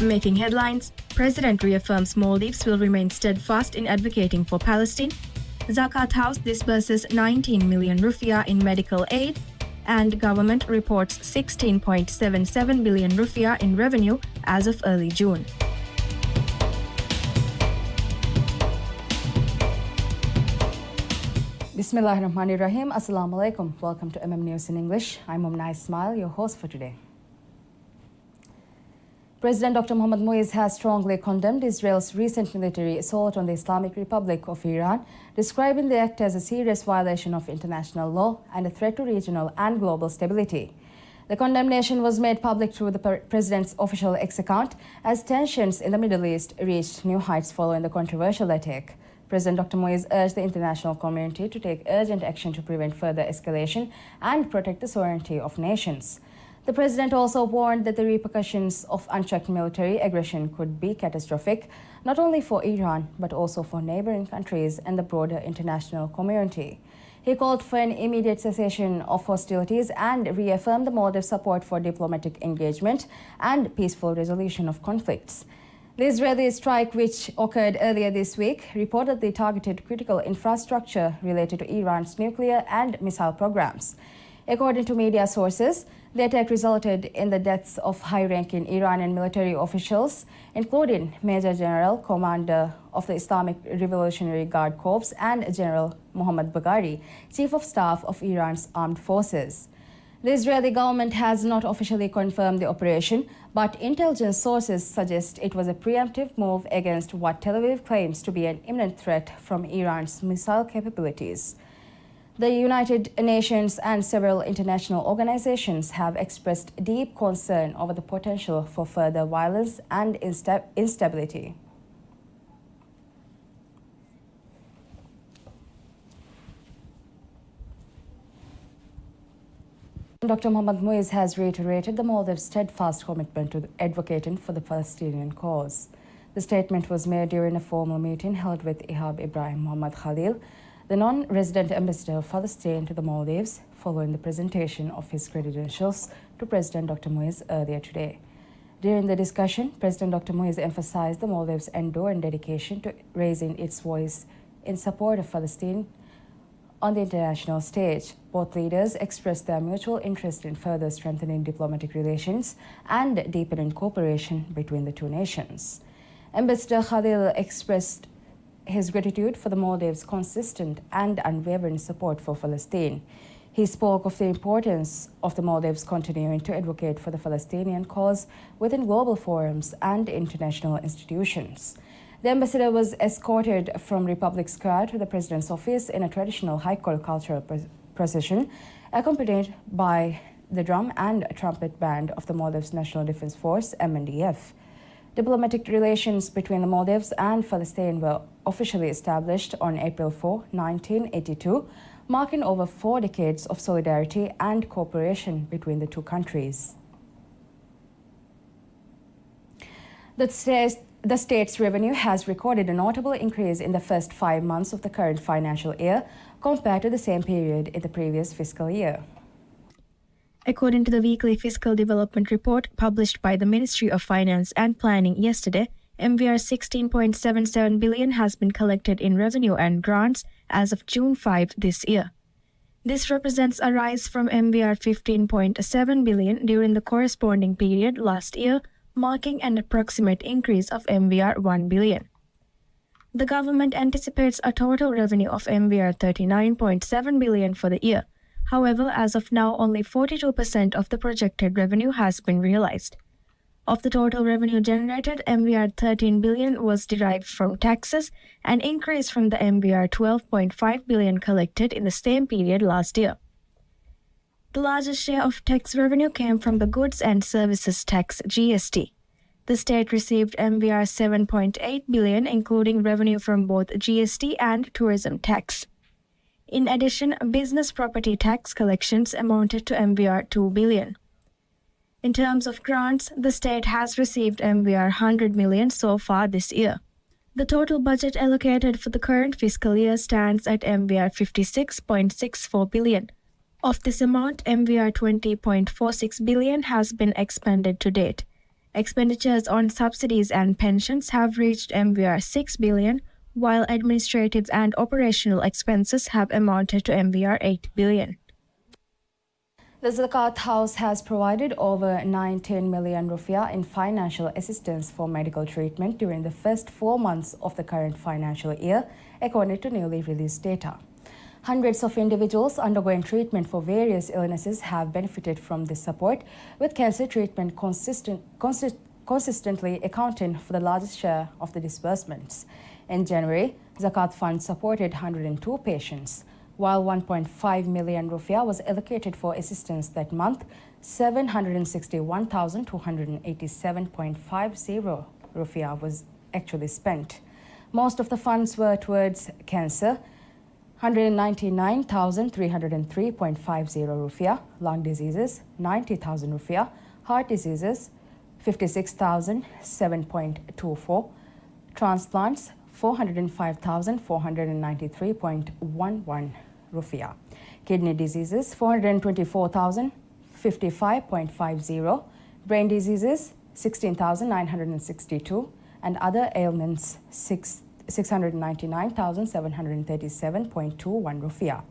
Making headlines, President reaffirms Maldives will remain steadfast in advocating for Palestine. Zakat House disburses 19 million rupiah in medical aid, and government reports 16.77 billion rupiah in revenue as of early June. Bismillahirrahmanirrahim. Assalamu alaikum. Welcome to News in English. I'm Mumna Ismail, your host for today. President Dr. Mohammad Muiz has strongly condemned Israel's recent military assault on the Islamic Republic of Iran, describing the act as a serious violation of international law and a threat to regional and global stability. The condemnation was made public through the president's official X account as tensions in the Middle East reached new heights following the controversial attack. President Dr. Muiz urged the international community to take urgent action to prevent further escalation and protect the sovereignty of nations. The president also warned that the repercussions of unchecked military aggression could be catastrophic, not only for Iran, but also for neighboring countries and the broader international community. He called for an immediate cessation of hostilities and reaffirmed the Maldives' support for diplomatic engagement and peaceful resolution of conflicts. The Israeli strike, which occurred earlier this week, reportedly targeted critical infrastructure related to Iran's nuclear and missile programs. According to media sources, the attack resulted in the deaths of high-ranking Iranian military officials, including Major General, Commander of the Islamic Revolutionary Guard Corps, and General Mohammad Bagheri, Chief of Staff of Iran's armed forces. The Israeli government has not officially confirmed the operation, but intelligence sources suggest it was a preemptive move against what Tel Aviv claims to be an imminent threat from Iran's missile capabilities. The United Nations and several international organizations have expressed deep concern over the potential for further violence and instability. Dr. Mohammad Muiz has reiterated the Maldives' steadfast commitment to advocating for the Palestinian cause. The statement was made during a formal meeting held with Ihab Ibrahim Muhammad Khalil, the non-resident ambassador of Palestine to the Maldives, following the presentation of his credentials to President Dr. Muiz earlier today. During the discussion, President Dr. Muiz emphasized the Maldives' enduring dedication to raising its voice in support of Palestine on the international stage. Both leaders expressed their mutual interest in further strengthening diplomatic relations and deepening cooperation between the two nations. Ambassador Khalil expressed his gratitude for the Maldives' consistent and unwavering support for Palestine. He spoke of the importance of the Maldives continuing to advocate for the Palestinian cause within global forums and international institutions. The ambassador was escorted from Republic Square to the president's office in a traditional high-court cultural procession, accompanied by the drum and trumpet band of the Maldives National Defense Force, MNDF. Diplomatic relations between the Maldives and Palestine were officially established on April 4, 1982, marking over 4 decades of solidarity and cooperation between the two countries. The state's revenue has recorded a notable increase in the first 5 months of the current financial year compared to the same period in the previous fiscal year. According to the weekly fiscal development report published by the Ministry of Finance and Planning yesterday, MVR 16.77 billion has been collected in revenue and grants as of June 5 this year. This represents a rise from MVR 15.7 billion during the corresponding period last year, marking an approximate increase of MVR 1 billion. The government anticipates a total revenue of MVR 39.7 billion for the year. However, as of now, only 42% of the projected revenue has been realized. Of the total revenue generated, MVR 13 billion was derived from taxes, an increase from the MVR 12.5 billion collected in the same period last year. The largest share of tax revenue came from the Goods and Services Tax (GST). The state received MVR 7.8 billion, including revenue from both GST and tourism tax. In addition, business property tax collections amounted to MVR 2 billion. In terms of grants, the state has received MVR 100 million so far this year. The total budget allocated for the current fiscal year stands at MVR 56.64 billion. Of this amount, MVR 20.46 billion has been expended to date. Expenditures on subsidies and pensions have reached MVR 6 billion, while administrative and operational expenses have amounted to MVR 8 billion. The Zakat House has provided over 19 million rupiah in financial assistance for medical treatment during the first 4 months of the current financial year, according to newly released data. Hundreds of individuals undergoing treatment for various illnesses have benefited from this support, with cancer treatment consistently accounting for the largest share of the disbursements. In January, Zakat Fund supported 102 patients. While 1.5 million rupiah was allocated for assistance that month, 761,287.50 rupiah was actually spent. Most of the funds were towards cancer, 199,303.50 rupiah, lung diseases, 90,000 rupiah, heart diseases, 56,007.24, transplants, 405,493.11 rupiah, kidney diseases, 424,055.50, brain diseases, 16,962, and other ailments, 699,737.21 rupiah.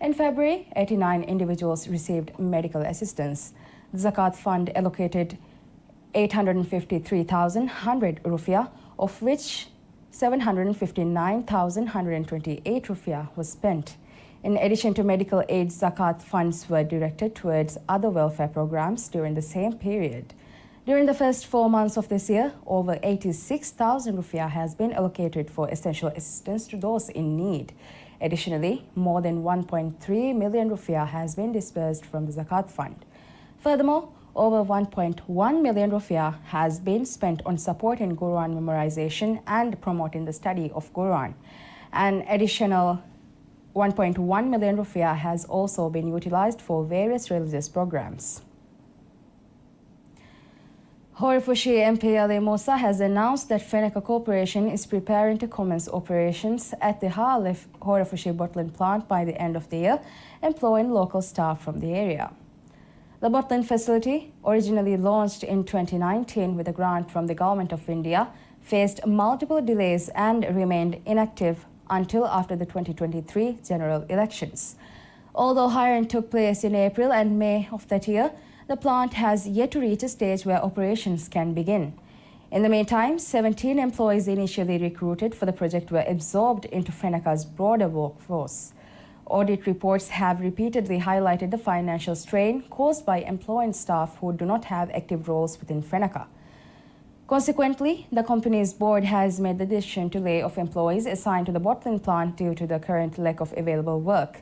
In February, 89 individuals received medical assistance. The Zakat Fund allocated 853,100 rupiah, of which 759,128 rupiah was spent. In addition to medical aid, Zakat funds were directed towards other welfare programs during the same period. During the first 4 months of this year, over 86,000 rupiah has been allocated for essential assistance to those in need. Additionally, more than 1.3 million rupiah has been disbursed from the Zakat Fund. Furthermore, over 1.1 million rupiah has been spent on supporting Quran memorization and promoting the study of Quran. An additional 1.1 million rupiah has also been utilized for various religious programs. Horefushi MP Ali Musa has announced that Fenaka Corporation is preparing to commence operations at the Halef Horefushi bottling plant by the end of the year, employing local staff from the area. The bottling facility, originally launched in 2019 with a grant from the Government of India, faced multiple delays and remained inactive until after the 2023 general elections. Although hiring took place in April and May of that year, the plant has yet to reach a stage where operations can begin. In the meantime, 17 employees initially recruited for the project were absorbed into Fenaka's broader workforce. Audit reports have repeatedly highlighted the financial strain caused by employing staff who do not have active roles within Fenaka. Consequently, the company's board has made the decision to lay off employees assigned to the bottling plant due to the current lack of available work.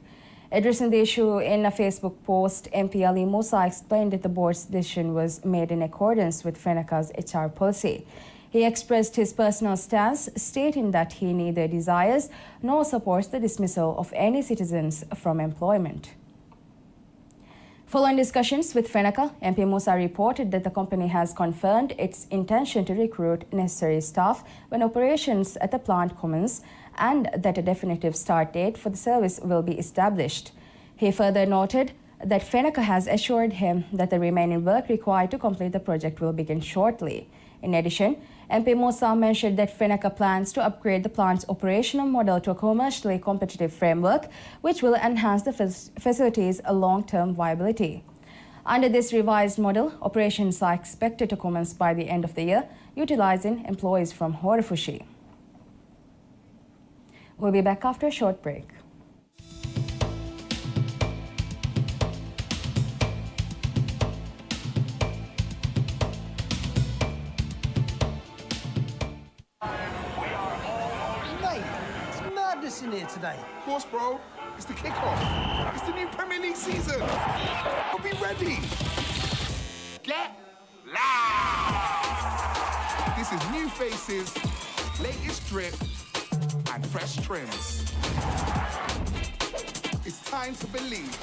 Addressing the issue in a Facebook post, MP Ali Musa explained that the board's decision was made in accordance with Fenaka's HR policy. He expressed his personal stance, stating that he neither desires nor supports the dismissal of any citizens from employment. Following discussions with Fenaka, MP Musa reported that the company has confirmed its intention to recruit necessary staff when operations at the plant commence and that a definitive start date for the service will be established. He further noted that Fenaka has assured him that the remaining work required to complete the project will begin shortly. In addition, MP Musa mentioned that Fenaka plans to upgrade the plant's operational model to a commercially competitive framework, which will enhance the facility's long-term viability. Under this revised model, operations are expected to commence by the end of the year, utilizing employees from Horefushi. We'll be back after a short break. In here today. Of course, bro. It's the kickoff. It's the new Premier League season. I'll be ready. Get loud. This is new faces, latest drip, and fresh trims. It's time to believe.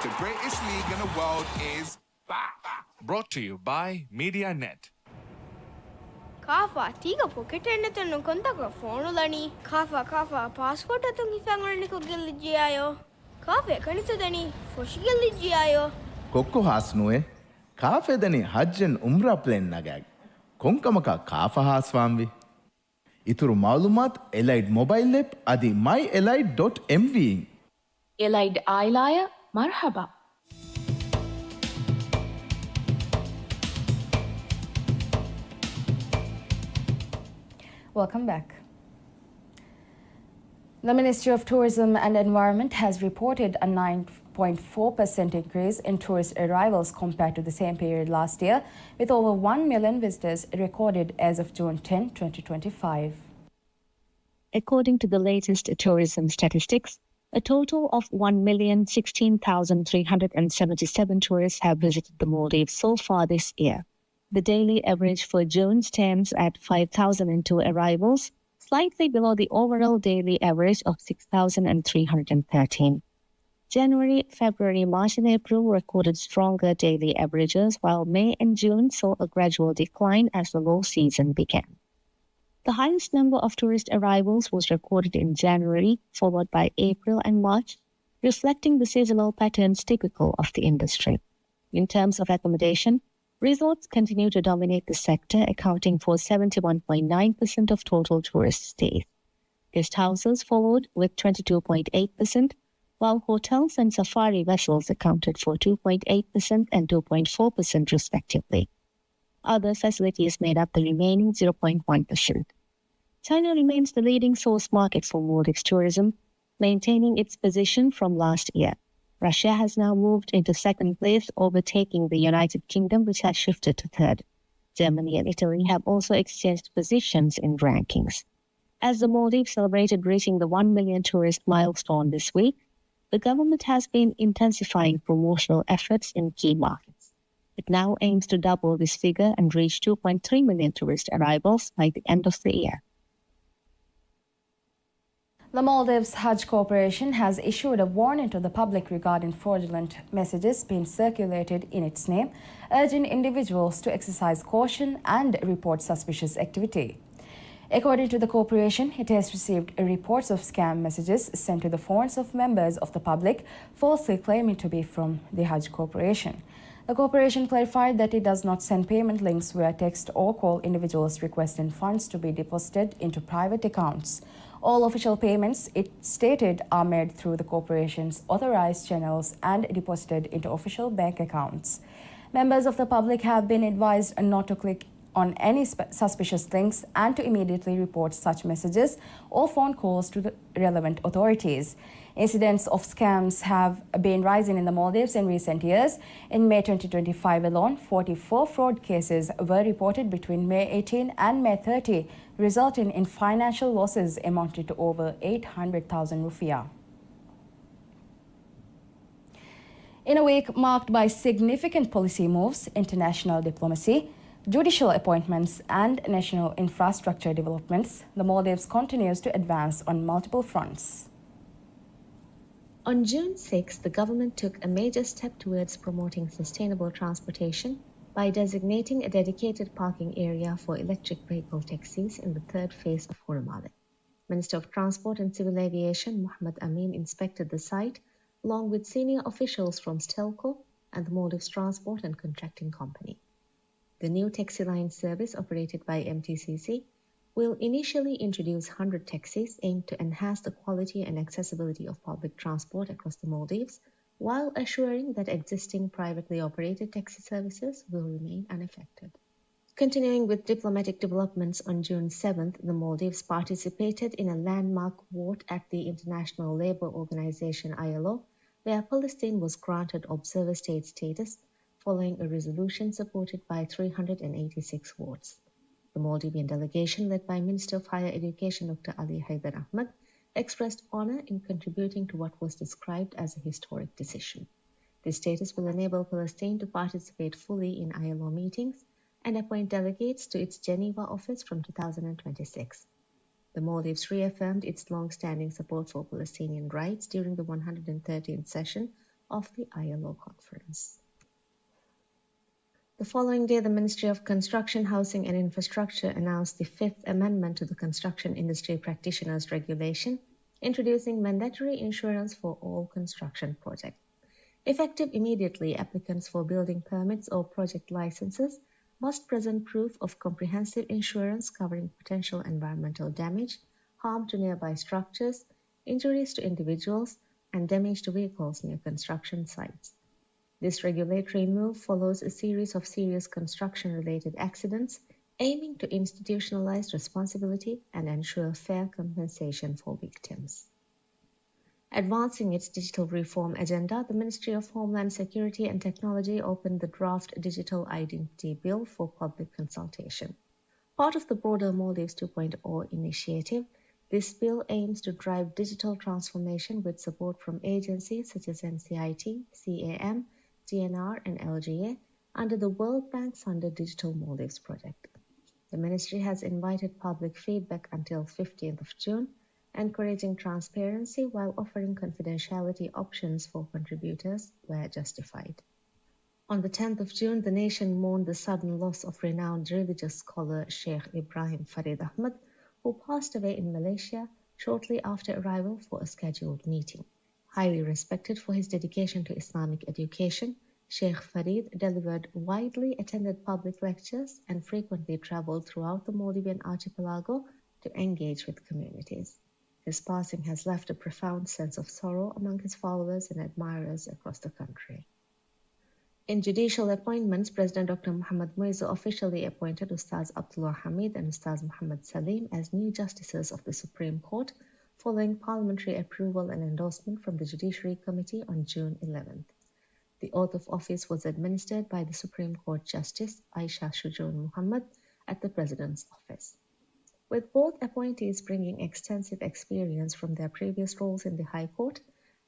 The greatest league in the world is back. Brought to you by MediaNet. Kafa, tiga pocket and no contact of phone. Kafa, passport at the family could get the GIO. Kafe, can it any for she get the GIO? කොක්කො හාස්නුවේ ಕಾಫೆದನಿ ಹಜ್ಜನ್ ಉಮ್ರಾ ಪ್ಲೇನ್ ನಗಾಗ್ ಕೊಂಕಮಕ ಕಾಫಹಾ ಸ್ವಾಂವಿ ಇತುರು ಮಾಲೂಮಾತ್ ಎಲೈಡ್ ಮೊಬೈಲ್ ಲೆಪ್ ಅದಿ myelide.mv ಎಲೈಡ್ ಆಯ್ಲಾಯ ಮರ್ಹಬಾ. Welcome back. The Ministry of Tourism and Environment has reported a 9.4% increase in tourist arrivals compared to the same period last year, with over 1 million visitors recorded as of June 10, 2025. According to the latest tourism statistics, a total of 1,016,377 tourists have visited the Maldives so far this year. The daily average for June stands at 5,002 arrivals, slightly below the overall daily average of 6,313. January, February, March, and April recorded stronger daily averages, while May and June saw a gradual decline as the low season began. The highest number of tourist arrivals was recorded in January, followed by April and March, reflecting the seasonal patterns typical of the industry. In terms of accommodation, resorts continue to dominate the sector, accounting for 71.9% of total tourist stays. Guest houses followed with 22.8%, while hotels and safari vessels accounted for 2.8% and 2.4% respectively. Other facilities made up the remaining 0.1%. China remains the leading source market for Maldives tourism, maintaining its position from last year. Russia has now moved into second place, overtaking the United Kingdom, which has shifted to third. Germany and Italy have also exchanged positions in rankings. As the Maldives celebrated reaching the 1 million tourist milestone this week, the government has been intensifying promotional efforts in key markets. It now aims to double this figure and reach 2.3 million tourist arrivals by the end of the year. The Maldives Hajj Corporation has issued a warning to the public regarding fraudulent messages being circulated in its name, urging individuals to exercise caution and report suspicious activity. According to the corporation, it has received reports of scam messages sent to the phones of members of the public, falsely claiming to be from the Hajj Corporation. The corporation clarified that it does not send payment links via text or call individuals requesting funds to be deposited into private accounts. All official payments, it stated, are made through the corporation's authorized channels and deposited into official bank accounts. Members of the public have been advised not to click on any suspicious links and to immediately report such messages or phone calls to the relevant authorities. Incidents of scams have been rising in the Maldives in recent years. In May 2025 alone, 44 fraud cases were reported between May 18 and May 30, resulting in financial losses amounting to over 800,000 rupiah. In a week marked by significant policy moves, international diplomacy, judicial appointments and national infrastructure developments, the Maldives continues to advance on multiple fronts. On June 6, the government took a major step towards promoting sustainable transportation by designating a dedicated parking area for electric vehicle taxis in the third phase of Hurumale. Minister of Transport and Civil Aviation Muhammad Amin inspected the site along with senior officials from Stelco and the Maldives Transport and Contracting Company. The new taxi line service operated by MTCC will initially introduce 100 taxis aimed to enhance the quality and accessibility of public transport across the Maldives, while assuring that existing privately operated taxi services will remain unaffected. Continuing with diplomatic developments, on June 7th, the Maldives participated in a landmark vote at the International Labour Organization ILO, where Palestine was granted observer state status following a resolution supported by 386 votes. The Maldivian delegation, led by Minister of Higher Education Dr. Ali Haidar Ahmad, expressed honor in contributing to what was described as a historic decision. This status will enable Palestine to participate fully in ILO meetings and appoint delegates to its Geneva office from 2026. The Maldives reaffirmed its long-standing support for Palestinian rights during the 113th session of the ILO conference. The following day, the Ministry of Construction, Housing and Infrastructure announced the Fifth Amendment to the Construction Industry Practitioners Regulation, introducing mandatory insurance for all construction projects. Effective immediately, applicants for building permits or project licenses must present proof of comprehensive insurance covering potential environmental damage, harm to nearby structures, injuries to individuals, and damage to vehicles near construction sites. This regulatory move follows a series of serious construction-related accidents aiming to institutionalize responsibility and ensure fair compensation for victims. Advancing its digital reform agenda, the Ministry of Homeland Security and Technology opened the draft Digital Identity Bill for public consultation. Part of the broader Maldives 2.0 initiative, this bill aims to drive digital transformation with support from agencies such as NCIT, CAM, DNR, and LGA under the World Bank-funded Digital Maldives project. The ministry has invited public feedback until 15th of June, encouraging transparency while offering confidentiality options for contributors where justified. On the 10th of June, the nation mourned the sudden loss of renowned religious scholar Sheikh Ibrahim Farid Ahmad, who passed away in Malaysia shortly after arrival for a scheduled meeting. Highly respected for his dedication to Islamic education, Sheikh Farid delivered widely attended public lectures and frequently traveled throughout the Maldivian archipelago to engage with communities. His passing has left a profound sense of sorrow among his followers and admirers across the country. In judicial appointments, President Dr. Mohamed Muizzu officially appointed Ustaz Abdullah Hamid and Ustaz Muhammad Salim as new justices of the Supreme Court, following parliamentary approval and endorsement from the Judiciary Committee on June 11th. The oath of office was administered by the Supreme Court Justice Aisha Shujoon Muhammad at the President's office. With both appointees bringing extensive experience from their previous roles in the High Court,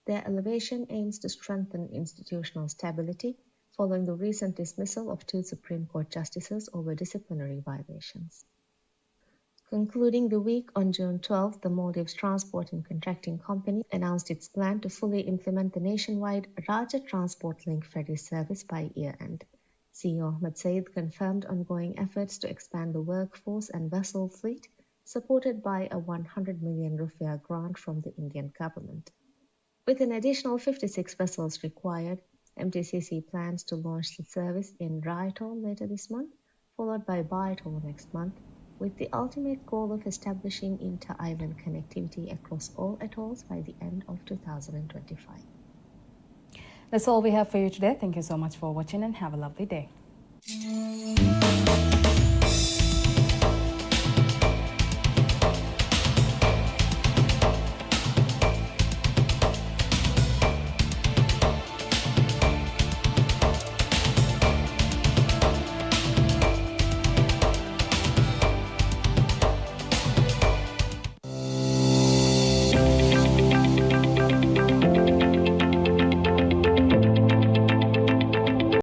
their elevation aims to strengthen institutional stability following the recent dismissal of 2 Supreme Court justices over disciplinary violations. Concluding the week on June 12, the Maldives Transport and Contracting Company announced its plan to fully implement the nationwide Raja Transport Link ferry service by year-end. CEO Ahmed Saeed confirmed ongoing efforts to expand the workforce and vessel fleet, supported by a 100 million rupiah grant from the Indian government. With an additional 56 vessels required, MTCC plans to launch the service in Ra Atoll later this month, followed by Ba Atoll next month, with the ultimate goal of establishing inter-island connectivity across all atolls by the end of 2025. That's all we have for you today. Thank you so much for watching and have a lovely day.